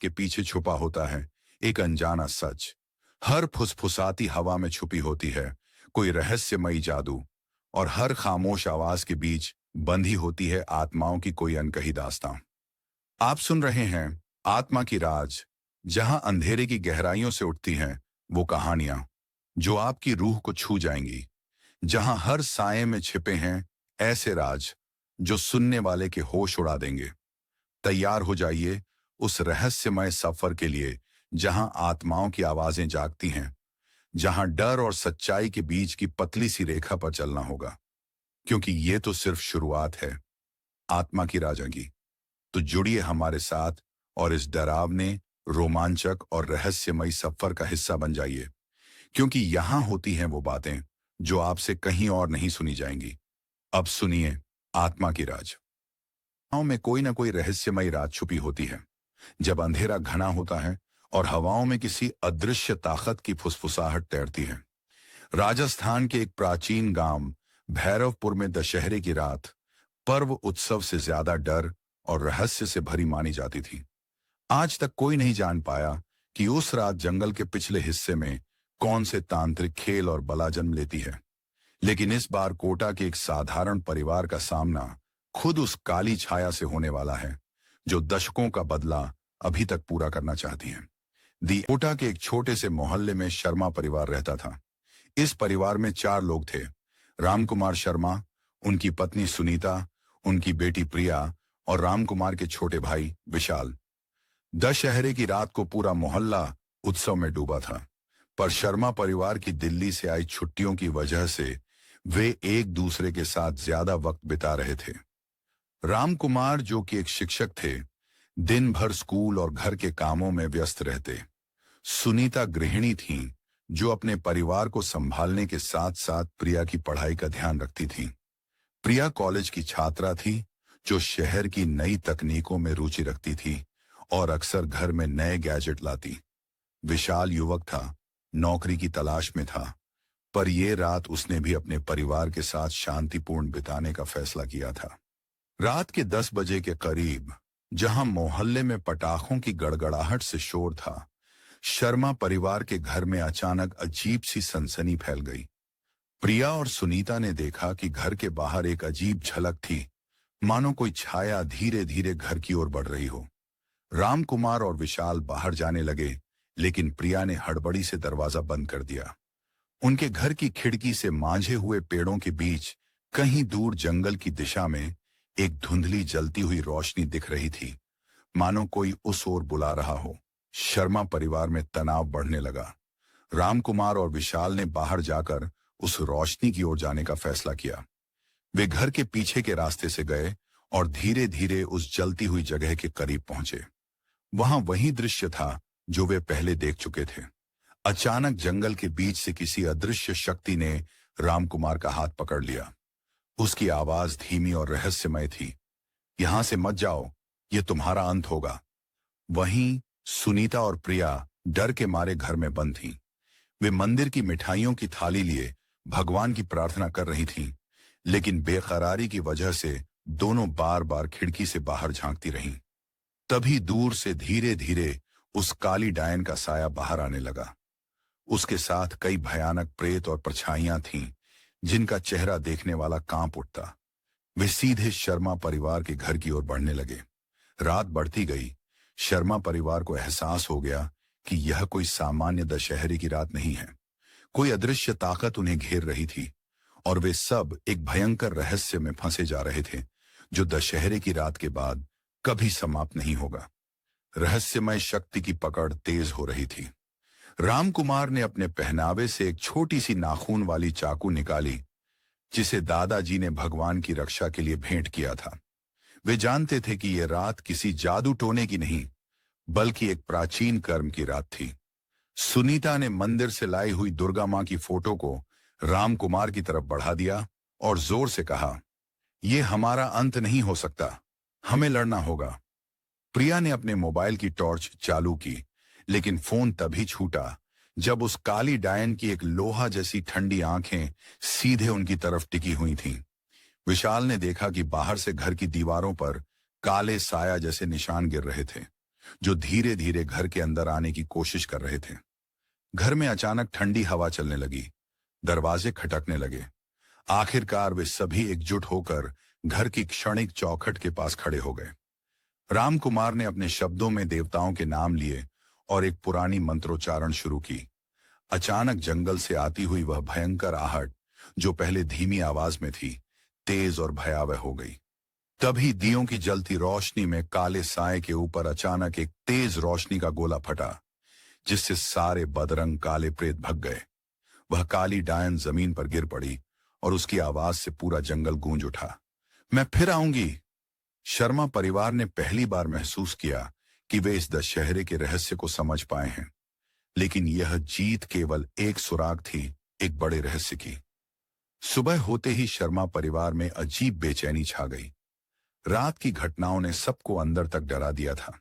के पीछे छुपा होता है एक अनजाना सच। हर फुसफुसाती हवा में छुपी होती है कोई रहस्यमयी जादू, और हर खामोश आवाज के बीच बंधी होती है आत्माओं की कोई अनकही दास्तां। आप सुन रहे हैं आत्मा की राज, जहां अंधेरे की गहराइयों से उठती हैं वो कहानियां जो आपकी रूह को छू जाएंगी, जहां हर साये में छिपे हैं ऐसे राज जो सुनने वाले के होश उड़ा देंगे। तैयार हो जाइए उस रहस्यमय सफर के लिए जहां आत्माओं की आवाजें जागती हैं, जहां डर और सच्चाई के बीच की पतली सी रेखा पर चलना होगा, क्योंकि ये तो सिर्फ शुरुआत है आत्मा की राजा की। तो जुड़िए हमारे साथ और इस डरावने, रोमांचक और रहस्यमयी सफर का हिस्सा बन जाइए, क्योंकि यहां होती हैं वो बातें जो आपसे कहीं और नहीं सुनी जाएंगी। अब सुनिए आत्मा की राज। हवाओं में कोई ना कोई रहस्यमयी राज छुपी होती है। जब अंधेरा घना होता है और हवाओं में किसी अदृश्य ताकत की फुसफुसाहट तैरती है। राजस्थान के एक प्राचीन गांव भैरवपुर में दशहरे की रात पर्व उत्सव से ज्यादा डर और रहस्य से भरी मानी जाती थी। आज तक कोई नहीं जान पाया कि उस रात जंगल के पिछले हिस्से में कौन से तांत्रिक खेल और बला जन्म लेती है। लेकिन इस बार कोटा के एक साधारण परिवार का सामना खुद उस काली छाया से होने वाला है जो दशकों का बदला अभी तक पूरा करना चाहती है। कोटा के एक छोटे से मोहल्ले में शर्मा परिवार रहता था। इस परिवार में 4 लोग थे। रामकुमार शर्मा, उनकी पत्नी सुनीता, उनकी बेटी प्रिया और रामकुमार के छोटे भाई विशाल। दशहरे की रात को पूरा मोहल्ला उत्सव में डूबा था, पर शर्मा परिवार की दिल्ली से आई छुट्टियों की वजह से वे एक दूसरे के साथ ज्यादा वक्त बिता रहे थे। रामकुमार, जो कि एक शिक्षक थे, दिन भर स्कूल और घर के कामों में व्यस्त रहते। सुनीता गृहिणी थीं, जो अपने परिवार को संभालने के साथ साथ प्रिया की पढ़ाई का ध्यान रखती थीं। प्रिया कॉलेज की छात्रा थी जो शहर की नई तकनीकों में रुचि रखती थी और अक्सर घर में नए गैजेट लाती। विशाल युवक था, नौकरी की तलाश में था, पर यह रात उसने भी अपने परिवार के साथ शांतिपूर्ण बिताने का फैसला किया था। रात के 10 बजे के करीब, जहां मोहल्ले में पटाखों की गड़गड़ाहट से शोर था, शर्मा परिवार के घर में अचानक अजीब सी सनसनी फैल गई। प्रिया और सुनीता ने देखा कि घर के बाहर एक अजीब झलक थी, मानो कोई छाया धीरे धीरे घर की ओर बढ़ रही हो। रामकुमार और विशाल बाहर जाने लगे, लेकिन प्रिया ने हड़बड़ी से दरवाजा बंद कर दिया। उनके घर की खिड़की से मांझे हुए पेड़ों के बीच कहीं दूर जंगल की दिशा में एक धुंधली जलती हुई रोशनी दिख रही थी, मानो कोई उस ओर बुला रहा हो। शर्मा परिवार में तनाव बढ़ने लगा। रामकुमार और विशाल ने बाहर जाकर उस रोशनी की ओर जाने का फैसला किया। वे घर के पीछे के रास्ते से गए और धीरे धीरे उस जलती हुई जगह के करीब पहुंचे। वहां वही दृश्य था जो वे पहले देख चुके थे। अचानक जंगल के बीच से किसी अदृश्य शक्ति ने रामकुमार का हाथ पकड़ लिया। उसकी आवाज धीमी और रहस्यमय थी, "यहां से मत जाओ, ये तुम्हारा अंत होगा।" वहीं सुनीता और प्रिया डर के मारे घर में बंद थीं। वे मंदिर की मिठाइयों की थाली लिए भगवान की प्रार्थना कर रही थीं, लेकिन बेकरारी की वजह से दोनों बार बार खिड़की से बाहर झांकती रहीं। तभी दूर से धीरे धीरे उस काली डायन का साया बाहर आने लगा। उसके साथ कई भयानक प्रेत और परछाइयां थीं, जिनका चेहरा देखने वाला कांप उठता। वे सीधे शर्मा परिवार के घर की ओर बढ़ने लगे। रात बढ़ती गई। शर्मा परिवार को एहसास हो गया कि यह कोई सामान्य दशहरे की रात नहीं है। कोई अदृश्य ताकत उन्हें घेर रही थी और वे सब एक भयंकर रहस्य में फंसे जा रहे थे, जो दशहरे की रात के बाद कभी समाप्त नहीं होगा। रहस्यमय शक्ति की पकड़ तेज हो रही थी। रामकुमार ने अपने पहनावे से एक छोटी सी नाखून वाली चाकू निकाली, जिसे दादाजी ने भगवान की रक्षा के लिए भेंट किया था। वे जानते थे कि यह रात किसी जादू टोने की नहीं, बल्कि एक प्राचीन कर्म की रात थी। सुनीता ने मंदिर से लाई हुई दुर्गा मां की फोटो को रामकुमार की तरफ बढ़ा दिया और जोर से कहा, "यह हमारा अंत नहीं हो सकता, हमें लड़ना होगा।" प्रिया ने अपने मोबाइल की टॉर्च चालू की, लेकिन फोन तभी छूटा जब उस काली डायन की एक लोहा जैसी ठंडी आंखें सीधे उनकी तरफ टिकी हुई थीं। विशाल ने देखा कि बाहर से घर की दीवारों पर काले साया जैसे निशान गिर रहे थे। जो धीरे धीरे घर के अंदर आने की कोशिश कर रहे थे। घर में अचानक ठंडी हवा चलने लगी, दरवाजे खटकने लगे। आखिरकार वे सभी एकजुट होकर घर की क्षणिक चौखट के पास खड़े हो गए। रामकुमार ने अपने शब्दों में देवताओं के नाम लिए और एक पुरानी मंत्रोच्चारण शुरू की। अचानक जंगल से आती हुई वह भयंकर आहट, जो पहले धीमी आवाज में थी, तेज और भयावह हो गई। तभी दियों की जलती रोशनी में काले साए के ऊपर अचानक एक तेज रोशनी का गोला फटा, जिससे सारे बदरंग काले प्रेत भग गए। वह काली डायन जमीन पर गिर पड़ी और उसकी आवाज से पूरा जंगल गूंज उठा। मैं फिर आऊंगी। शर्मा परिवार ने पहली बार महसूस किया कि वे इस दशहरे के रहस्य को समझ पाए हैं, लेकिन यह जीत केवल एक सुराग थी, एक बड़े रहस्य की। सुबह होते ही शर्मा परिवार में अजीब बेचैनी छा गई। रात की घटनाओं ने सबको अंदर तक डरा दिया था,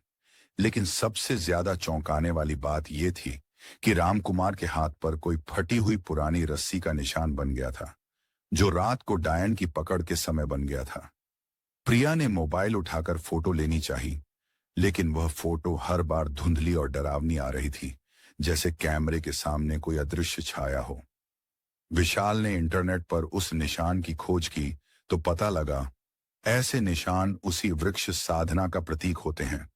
लेकिन सबसे ज्यादा चौंकाने वाली बात यह थी कि रामकुमार के हाथ पर कोई फटी हुई पुरानी रस्सी का निशान बन गया था, जो रात को डायन की पकड़ के समय बन गया था। प्रिया ने मोबाइल उठाकर फोटो लेनी चाही, लेकिन वह फोटो हर बार धुंधली और डरावनी आ रही थी, जैसे कैमरे के सामने कोई अदृश्य छाया हो। विशाल ने इंटरनेट पर उस निशान की खोज की तो पता लगा, ऐसे निशान उसी वृक्ष साधना का प्रतीक होते हैं,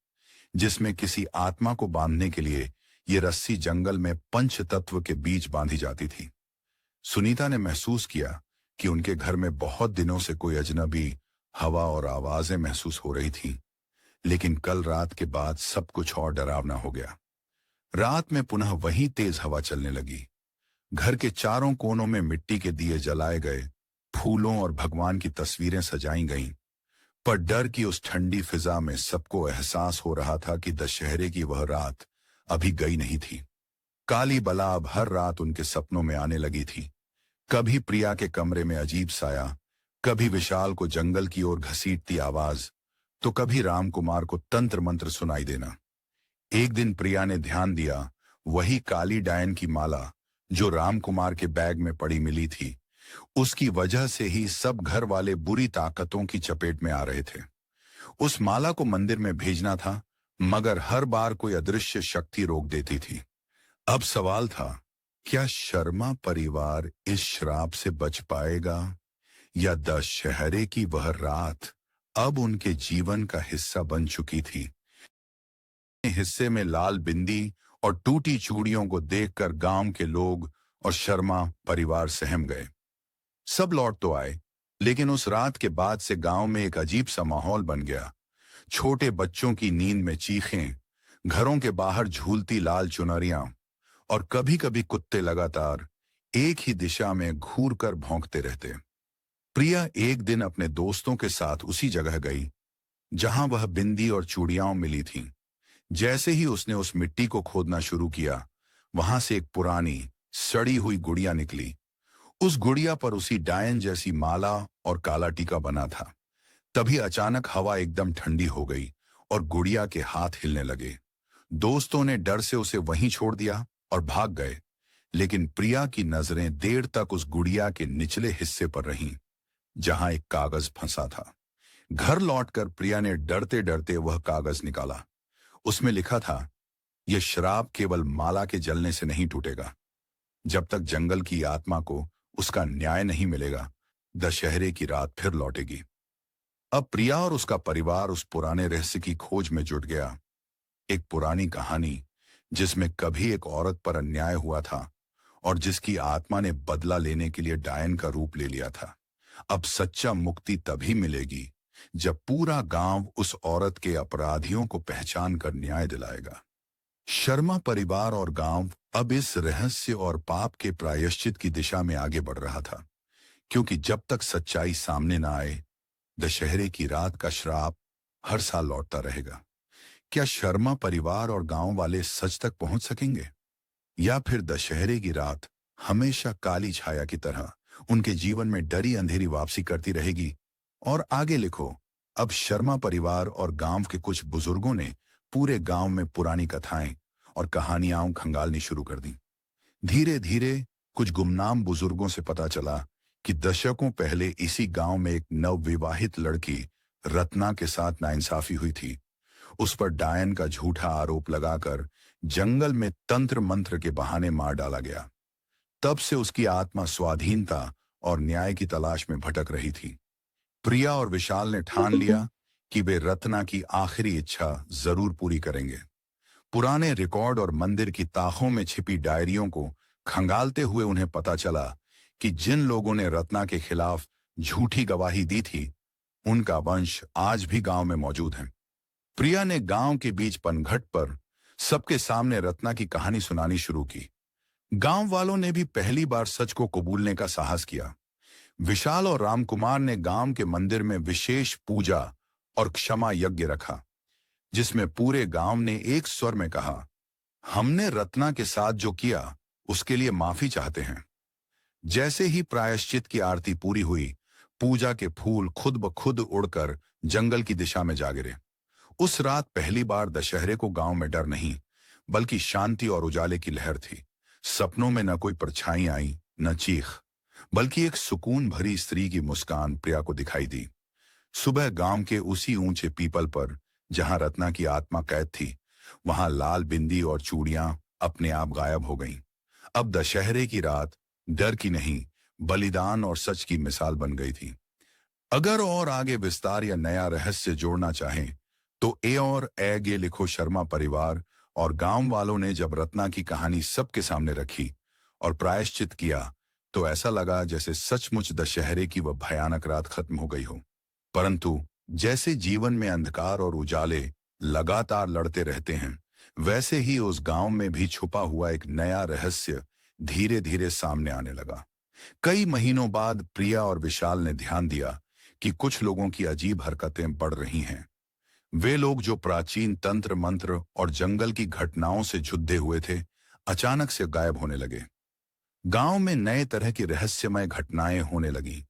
जिसमें किसी आत्मा को बांधने के लिए ये रस्सी जंगल में पंच तत्व के बीच बांधी जाती थी। सुनीता ने महसूस किया कि उनके घर में बहुत दिनों से कोई अजनबी हवा और आवाजें महसूस हो रही थी, लेकिन कल रात के बाद सब कुछ और डरावना हो गया। रात में पुनः वही तेज हवा चलने लगी। घर के चारों कोनों में मिट्टी के दिए जलाए गए, फूलों और भगवान की तस्वीरें सजाई गईं, पर डर की उस ठंडी फिजा में सबको एहसास हो रहा था कि दशहरे की वह रात अभी गई नहीं थी। काली बला अब हर रात उनके सपनों में आने लगी थी। कभी प्रिया के कमरे में अजीब साया, कभी विशाल को जंगल की ओर घसीटती आवाज, तो कभी रामकुमार को तंत्र मंत्र सुनाई देना। एक दिन प्रिया ने ध्यान दिया, वही काली डायन की माला जो रामकुमार के बैग में पड़ी मिली थी, उसकी वजह से ही सब घर वाले बुरी ताकतों की चपेट में आ रहे थे। उस माला को मंदिर में भेजना था, मगर हर बार कोई अदृश्य शक्ति रोक देती थी। अब सवाल था, क्या शर्मा परिवार इस श्राप से बच पाएगा, या दशहरे की वह रात अब उनके जीवन का हिस्सा बन चुकी थी। हिस्से में लाल बिंदी और टूटी चूड़ियों को देखकर गांव के लोग और शर्मा परिवार सहम गए। सब लौट तो आए, लेकिन उस रात के बाद से गांव में एक अजीब सा माहौल बन गया। छोटे बच्चों की नींद में चीखें, घरों के बाहर झूलती लाल चुनरियां, और कभी कभी कुत्ते लगातार एक ही दिशा में घूर कर भौंकते रहते। प्रिया एक दिन अपने दोस्तों के साथ उसी जगह गई जहां वह बिंदी और चूड़ियां मिली थीं। जैसे ही उसने उस मिट्टी को खोदना शुरू किया, वहां से एक पुरानी सड़ी हुई गुड़िया निकली। उस गुड़िया पर उसी डायन जैसी माला और काला टीका बना था। तभी अचानक हवा एकदम ठंडी हो गई और गुड़िया के हाथ हिलने लगे। दोस्तों ने डर से उसे वहीं छोड़ दिया और भाग गए, लेकिन प्रिया की नजरें देर तक उस गुड़िया के निचले हिस्से पर रहीं, जहां एक कागज फंसा था। घर लौटकर प्रिया ने डरते डरते वह कागज निकाला। उसमें लिखा था, यह श्राप केवल माला के जलने से नहीं टूटेगा। जब तक जंगल की आत्मा को उसका न्याय नहीं मिलेगा, दशहरे की रात फिर लौटेगी। अब प्रिया और उसका परिवार उस पुराने रहस्य की खोज में जुट गया। एक पुरानी कहानी जिसमें कभी एक औरत पर अन्याय हुआ था और जिसकी आत्मा ने बदला लेने के लिए डायन का रूप ले लिया था। अब सच्चा मुक्ति तभी मिलेगी जब पूरा गांव उस औरत के अपराधियों को पहचान कर न्याय दिलाएगा। शर्मा परिवार और गांव अब इस रहस्य और पाप के प्रायश्चित की दिशा में आगे बढ़ रहा था, क्योंकि जब तक सच्चाई सामने न आए, दशहरे की रात का श्राप हर साल लौटता रहेगा। क्या शर्मा परिवार और गांव वाले सच तक पहुंच सकेंगे, या फिर दशहरे की रात हमेशा काली छाया की तरह उनके जीवन में डरी अंधेरी वापसी करती रहेगी? और आगे लिखो, अब शर्मा परिवार और गांव के कुछ बुजुर्गों ने पूरे गांव में पुरानी कथाएं और कहानियां खंगालनी शुरू कर दी। धीरे धीरे कुछ गुमनाम बुजुर्गों से पता चला कि दशकों पहले इसी गांव में एक नवविवाहित लड़की रत्ना के साथ नाइंसाफी हुई थी। उस पर डायन का झूठा आरोप लगाकर जंगल में तंत्र मंत्र के बहाने मार डाला गया। तब से उसकी आत्मा स्वाधीनता और न्याय की तलाश में भटक रही थी। प्रिया और विशाल ने ठान लिया कि वे रत्ना की आखिरी इच्छा जरूर पूरी करेंगे। पुराने रिकॉर्ड और मंदिर की ताखों में छिपी डायरियों को खंगालते हुए उन्हें पता चला कि जिन लोगों ने रत्ना के खिलाफ झूठी गवाही दी थी, उनका वंश आज भी गांव में मौजूद है। प्रिया ने गांव के बीच पनघट पर सबके सामने रत्ना की कहानी सुनानी शुरू की। गांव वालों ने भी पहली बार सच को कबूलने का साहस किया। विशाल और रामकुमार ने गांव के मंदिर में विशेष पूजा और क्षमा यज्ञ रखा, जिसमें पूरे गांव ने एक स्वर में कहा, हमने रत्ना के साथ जो किया उसके लिए माफी चाहते हैं। जैसे ही प्रायश्चित की आरती पूरी हुई, पूजा के फूल खुद ब खुद उड़कर जंगल की दिशा में जा गिरे। उस रात पहली बार दशहरे को गांव में डर नहीं, बल्कि शांति और उजाले की लहर थी। सपनों में न कोई परछाई आई, न चीख, बल्कि एक सुकून भरी स्त्री की मुस्कान प्रिया को दिखाई दी। सुबह गांव के उसी ऊंचे पीपल पर जहां रत्ना की आत्मा कैद थी, वहां लाल बिंदी और चूड़ियां अपने आप गायब हो गईं। अब दशहरे की रात डर की नहीं, बलिदान और सच की मिसाल बन गई थी। अगर और आगे विस्तार या नया रहस्य जोड़ना चाहें तो ए और ए गे लिखो। शर्मा परिवार और गांव वालों ने जब रत्ना की कहानी सबके सामने रखी और प्रायश्चित किया, तो ऐसा लगा जैसे सचमुच दशहरे की वह भयानक रात खत्म हो गई हो। परंतु जैसे जीवन में अंधकार और उजाले लगातार लड़ते रहते हैं, वैसे ही उस गांव में भी छुपा हुआ एक नया रहस्य धीरे धीरे सामने आने लगा। कई महीनों बाद प्रिया और विशाल ने ध्यान दिया कि कुछ लोगों की अजीब हरकतें बढ़ रही हैं। वे लोग जो प्राचीन तंत्र मंत्र और जंगल की घटनाओं से जुद्धे हुए थे, अचानक से गायब होने लगे। गांव में नए तरह की रहस्यमय घटनाएं होने लगीं।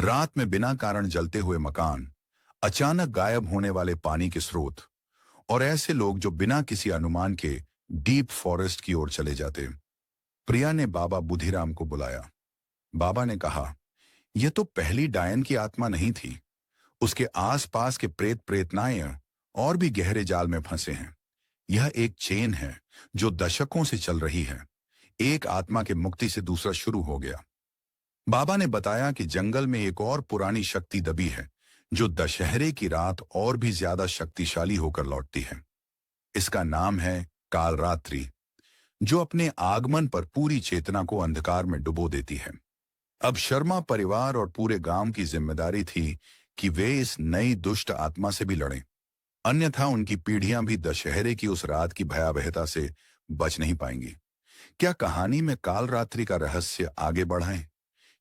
रात में बिना कारण जलते हुए मकान, अचानक गायब होने वाले पानी के स्रोत, और ऐसे लोग जो बिना किसी अनुमान के डीप फॉरेस्ट की ओर चले जाते। प्रिया ने बाबा बुधिराम को बुलाया। बाबा ने कहा, यह तो पहली डायन की आत्मा नहीं थी। उसके आसपास के प्रेत प्रेतनाएं और भी गहरे जाल में फंसे हैं। यह एक चेन है जो दशकों से चल रही है। एक आत्मा के मुक्ति से दूसरा शुरू हो गया। बाबा ने बताया कि जंगल में एक और पुरानी शक्ति दबी है, जो दशहरे की रात और भी ज्यादा शक्तिशाली होकर लौटती है। इसका नाम है कालरात्रि, जो अपने आगमन पर पूरी चेतना को अंधकार में डुबो देती है। अब शर्मा परिवार और पूरे गांव की जिम्मेदारी थी कि वे इस नई दुष्ट आत्मा से भी लड़ें, अन्यथा उनकी पीढ़ियां भी दशहरे की उस रात की भयावहता से बच नहीं पाएंगी। क्या कहानी में कालरात्रि का रहस्य आगे बढ़ाएं?